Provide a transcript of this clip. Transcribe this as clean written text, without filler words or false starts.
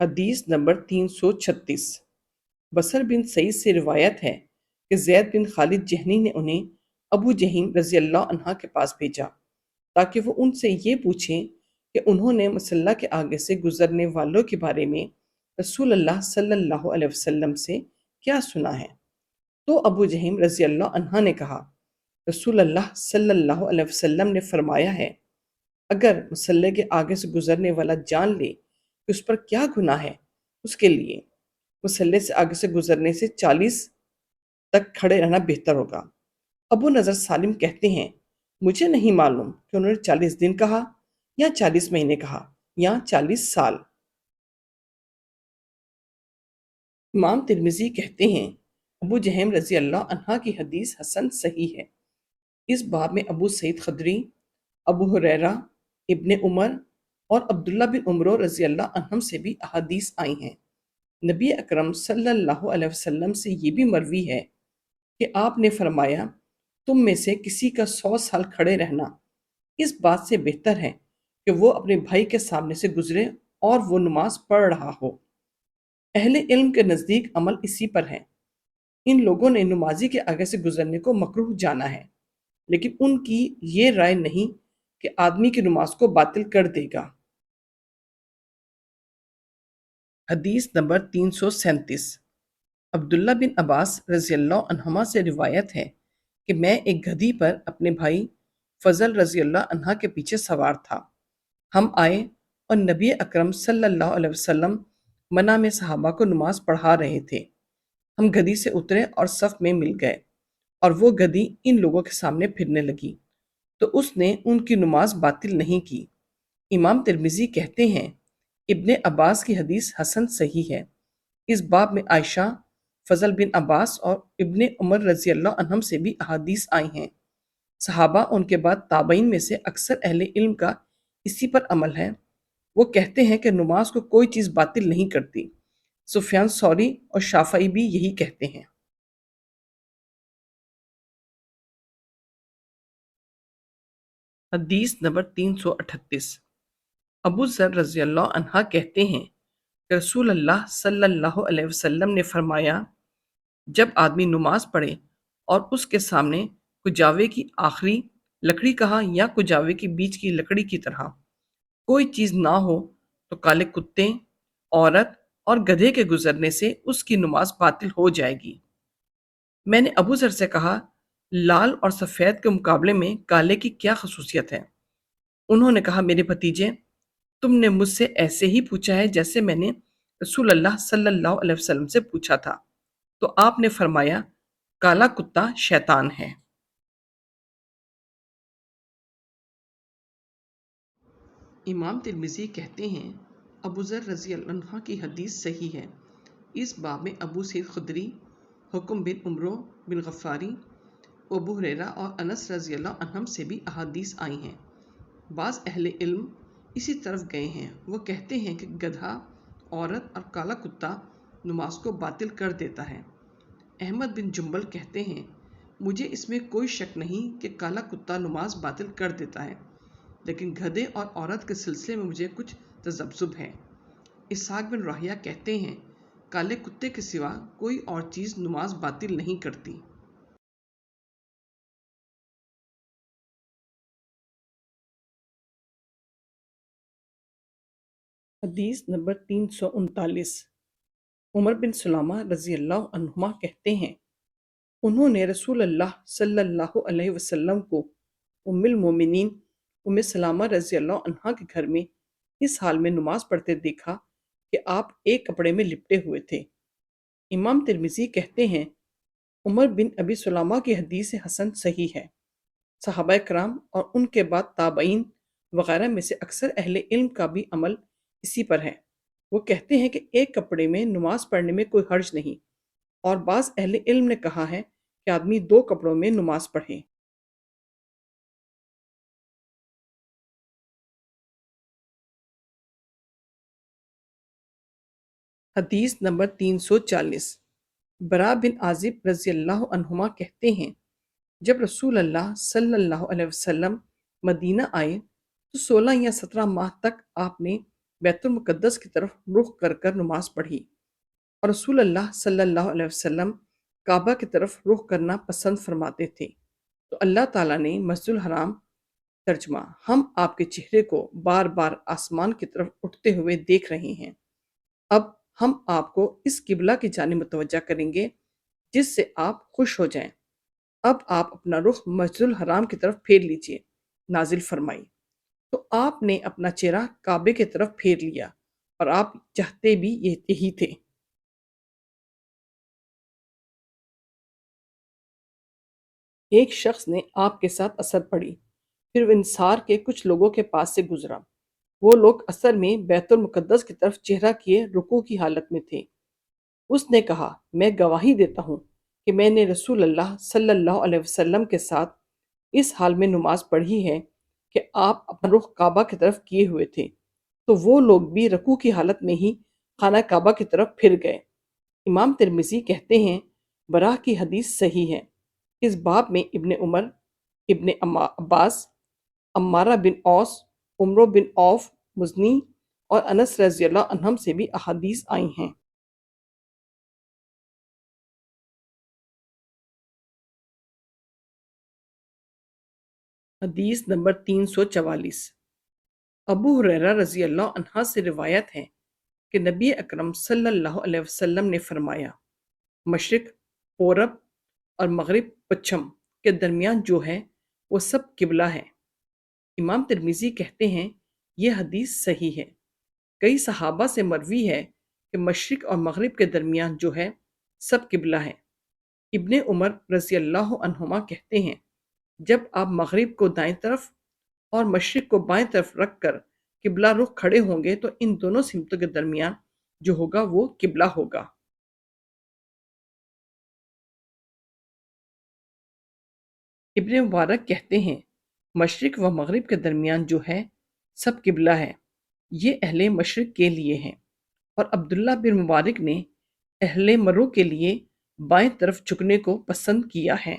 حدیث نمبر 336۔ بصر بن سعید سے روایت ہے کہ زید بن خالد جہنی نے انہیں ابو جہیم رضی اللہ عنہ کے پاس بھیجا تاکہ وہ ان سے یہ پوچھیں کہ انہوں نے مصلی کے آگے سے گزرنے والوں کے بارے میں رسول اللہ صلی اللہ علیہ وسلم سے کیا سنا ہے۔ تو ابو جہیم رضی اللہ عنہ نے کہا، رسول اللہ صلی اللہ علیہ وسلم نے فرمایا ہے، اگر مصلی کے آگے سے گزرنے والا جان لے کہ اس پر کیا گناہ ہے، اس کے لیے مصلی سے آگے سے گزرنے سے 40 تک کھڑے رہنا بہتر ہوگا۔ ابو نضر سالم کہتے ہیں، مجھے نہیں معلوم کہ انہوں نے 40 دن کہا یا 40 مہینے کہا یا 40 سال۔ امام ترمذی کہتے ہیں، ابو جہیم رضی اللہ عنہ کی حدیث حسن صحیح ہے۔ اس باب میں ابو سعید خدری، ابو ہریرہ، ابن عمر اور عبداللہ بن عمر رضی اللہ عنہم سے بھی احادیث آئی ہیں۔ نبی اکرم صلی اللہ علیہ وسلم سے یہ بھی مروی ہے کہ آپ نے فرمایا، تم میں سے کسی کا 100 سال کھڑے رہنا اس بات سے بہتر ہے کہ وہ اپنے بھائی کے سامنے سے گزرے اور وہ نماز پڑھ رہا ہو۔ اہل علم کے نزدیک عمل اسی پر ہے۔ ان لوگوں نے نمازی کے آگے سے گزرنے کو مکروہ جانا ہے، لیکن ان کی یہ رائے نہیں کہ آدمی کی نماز کو باطل کر دے گا۔ حدیث نمبر 337۔ عبداللہ بن عباس رضی اللہ عنہما سے روایت ہے کہ میں ایک گدھی پر اپنے بھائی فضل رضی اللہ عنہ کے پیچھے سوار تھا۔ ہم آئے اور نبی اکرم صلی اللہ علیہ وسلم منع میں صحابہ کو نماز پڑھا رہے تھے۔ ہم گدھی سے اترے اور صف میں مل گئے اور وہ گدھی ان لوگوں کے سامنے پھرنے لگی تو اس نے ان کی نماز باطل نہیں کی۔ امام ترمذی کہتے ہیں، ابن عباس کی حدیث حسن صحیح ہے۔ اس باب میں عائشہ، فضل بن عباس اور ابن عمر رضی اللہ عنہم سے بھی احادیث آئی ہیں۔ صحابہ ان کے بعد تابعین میں سے اکثر اہل علم کا اسی پر عمل ہے۔ وہ کہتے ہیں کہ نماز کو کوئی چیز باطل نہیں کرتی۔ سفیان ثوری اور شافعی بھی یہی کہتے ہیں۔ حدیث نمبر 338۔ ابو ذر رضی اللہ عنہ کہتے ہیں کہ رسول اللہ صلی اللہ علیہ وسلم نے فرمایا، جب آدمی نماز پڑھے اور اس کے سامنے کجاوے کی آخری لکڑی کہا یا کجاوے کی بیچ کی لکڑی کی طرح کوئی چیز نہ ہو تو کالے کتے، عورت اور گدھے کے گزرنے سے اس کی نماز باطل ہو جائے گی۔ میں نے ابو ذر سے کہا، لال اور سفید کے مقابلے میں کالے کی کیا خصوصیت ہے؟ انہوں نے کہا، میرے بھتیجے، تم نے مجھ سے ایسے ہی پوچھا ہے جیسے میں نے رسول اللہ صلی اللہ علیہ وسلم سے پوچھا تھا۔ تو آپ نے فرمایا، کالا کتا شیطان ہے۔ امام ترمذی کہتے ہیں، ابو ذر رضی اللہ عنہ کی حدیث صحیح ہے۔ اس باب میں ابو سعید خدری، حکم بن عمرو بن غفاری، ابو ہریرہ اور انس رضی اللہ عنہم سے بھی احادیث آئی ہیں۔ بعض اہل علم اسی طرف گئے ہیں۔ وہ کہتے ہیں کہ گدھا، عورت اور کالا کتا نماز کو باطل کر دیتا ہے۔ احمد بن جنبل کہتے ہیں، مجھے اس میں کوئی شک نہیں کہ کالا کتا نماز باطل کر دیتا ہے، لیکن گدھے اور عورت کے سلسلے میں مجھے کچھ تذبذب ہے۔ اسحاق بن راہیہ کہتے ہیں، کالے کتے کے سوا کوئی اور چیز نماز باطل نہیں کرتی۔ حدیث نمبر 339۔ عمر بن سلامہ رضی اللہ عنہما کہتے ہیں، انہوں نے رسول اللہ صلی اللہ علیہ وسلم کو ام المومنین ام سلامہ رضی اللہ عنہا کے گھر میں اس حال میں نماز پڑھتے دیکھا کہ آپ ایک کپڑے میں لپٹے ہوئے تھے۔ امام ترمذی کہتے ہیں، عمر بن ابی سلامہ کی حدیث حسن صحیح ہے۔ صحابہ کرام اور ان کے بعد تابعین وغیرہ میں سے اکثر اہل علم کا بھی عمل اسی پر ہے۔ وہ کہتے ہیں کہ ایک کپڑے میں نماز پڑھنے میں کوئی حرج نہیں، اور بعض اہل علم نے کہا ہے کہ آدمی 2 کپڑوں میں نماز پڑھے۔ حدیث نمبر 340۔ برا بن عازب رضی اللہ عنہما کہتے ہیں، جب رسول اللہ صلی اللہ علیہ وسلم مدینہ آئے تو 16 یا 17 ماہ تک آپ نے بیت المقدس کی طرف رخ کر کر نماز پڑھی، اور رسول اللہ صلی اللہ علیہ وسلم کعبہ کی طرف رخ کرنا پسند فرماتے تھے۔ تو اللہ تعالیٰ نے مسجد الحرام، ترجمہ: ہم آپ کے چہرے کو بار بار آسمان کی طرف اٹھتے ہوئے دیکھ رہے ہیں، اب ہم آپ کو اس قبلہ کی جانب متوجہ کریں گے جس سے آپ خوش ہو جائیں، اب آپ اپنا رخ مسجد الحرام کی طرف پھیر لیجئے، نازل فرمائی۔ تو آپ نے اپنا چہرہ کعبے کی طرف پھیر لیا، اور آپ چاہتے بھی یہی تھے۔ ایک شخص نے آپ کے ساتھ اثر پڑھی، پھر وہ انصار کے کچھ لوگوں کے پاس سے گزرا۔ وہ لوگ اثر میں بیت المقدس کی طرف چہرہ کیے رکوع کی حالت میں تھے۔ اس نے کہا، میں گواہی دیتا ہوں کہ میں نے رسول اللہ صلی اللہ علیہ وسلم کے ساتھ اس حال میں نماز پڑھی ہے کہ آپ اپنا رخ کعبہ کی طرف کیے ہوئے تھے، تو وہ لوگ بھی رکوع کی حالت میں ہی خانہ کعبہ کی طرف پھر گئے۔ امام ترمذی کہتے ہیں، براہ کی حدیث صحیح ہے۔ اس باب میں ابن عمر، ابن عباس، عمارہ بن اوس، عمرو بن عوف مزنی اور انس رضی اللہ عنہم سے بھی احادیث آئی ہیں۔ حدیث نمبر 344۔ ابو ہریرہ رضی اللہ عنہ سے روایت ہے کہ نبی اکرم صلی اللہ علیہ وسلم نے فرمایا، مشرق، پورب اور مغرب پچھم کے درمیان جو ہے وہ سب قبلہ ہے۔ امام ترمذی کہتے ہیں، یہ حدیث صحیح ہے۔ کئی صحابہ سے مروی ہے کہ مشرق اور مغرب کے درمیان جو ہے سب قبلہ ہے۔ ابن عمر رضی اللہ عنہما کہتے ہیں، جب آپ مغرب کو دائیں طرف اور مشرق کو بائیں طرف رکھ کر قبلہ رخ کھڑے ہوں گے تو ان دونوں سمتوں کے درمیان جو ہوگا وہ قبلہ ہوگا۔ ابن مبارک کہتے ہیں، مشرق و مغرب کے درمیان جو ہے سب قبلہ ہے، یہ اہل مشرق کے لیے ہیں، اور عبداللہ بن مبارک نے اہل مرو کے لیے بائیں طرف جھکنے کو پسند کیا ہے۔